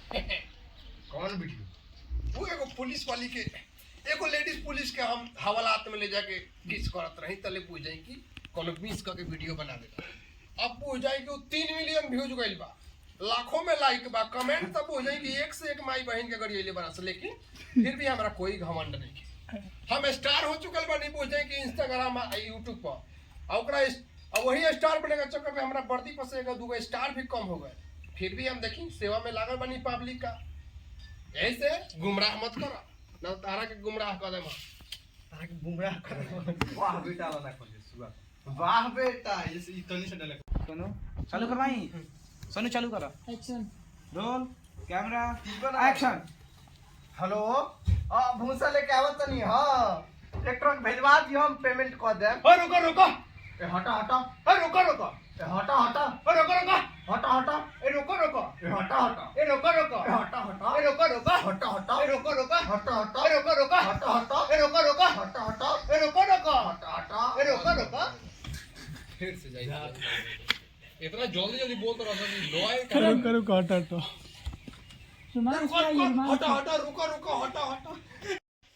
कौन वीडियो? वो एगो पुलिस वाली के, एगो लेडीज पुलिस के हम हवालात में ले जाके किस करत रही, तले पूछ जाई कि कोनो मिस करके वीडियो बना दे। अब पूछ जाई कि 3 मिलियन व्यूज गइल बा, लाखों में लाइक बा, कमेंट तब पूछ जाई कि एक से एक माई बहन के गड़ियले बना से, लेकिन फिर भी हमरा कोई घमंड नहीं। हम स्टार हो चुकल बा, नहीं पूछ जाई कि इंस्टाग्राम आ यूट्यूब पर ओकरा वही स्टार बने के चक्कर में हमरा वर्दी पर से 2 स्टार भी कम हो गए। फिर भी हम देखी सेवा में लागल बनी पब्लिक का। ऐसे गुमराह मत करा ना, तारा के गुमराह कर दे, तारा के गुमराह कर। वाह बेटा वाला कर दे सुआ। वाह बेटा ये इतनी से डाले। सोनू चालू कर भाई, सोनू चालू करो। Action, roll camera action. Hello भूसा लेके आवत नहीं। हां एक ट्रक भेजवा दियो, हम पेमेंट कर दे। रुको रुको, ए हटा हटा, रुको रुको, ए हटा हटा, रुको रुको, हटा हटा, रुको रुको, ए हटा हटा, रुको रुको, ए हटा हटा, रुको रुको, हटा हटा, रुको रुको, हटा हटा, रुको रुको, हटा हटा, रुको रुको, हटा हटा, रुको रुको, हटा हटा, रुको रुको। फिर से जाइए, इतना जल्दी जल्दी बोल तो रहा था लोए करो हटा हटा रुमाल चाहिए, रुमाल हटा हटा, रुको रुको, हटा हटा।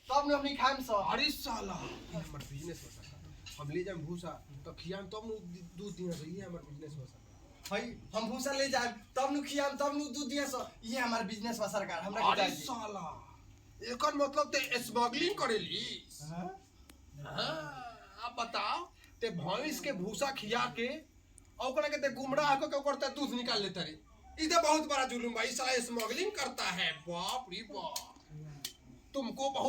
तब ने अपनी खाम सा। अरे साला ये हमर बिजनेस हो सकता, हम ले जाम भूसा तो खियाम तब नु दूध दिना से, ये हमर बिजनेस हो सकता। भाई हम भूसा ले जाए तब नु खियाम तब नु दूध दिया सा, ये हमार बिजनेस बा सरकार हमरा के अरे चाहिए। साला एकर मतलब ते स्मगलिंग करेली। हां अब बताओ ते भैंस के भूसा खिया के ओकरा के ते गुमराह को के ओकर ते दूध निकाल लेता रे। ई तो बहुत बड़ा जुल्म भाई, साला स्मगलिंग करता है। बाप रे बाप, तुमको बहुत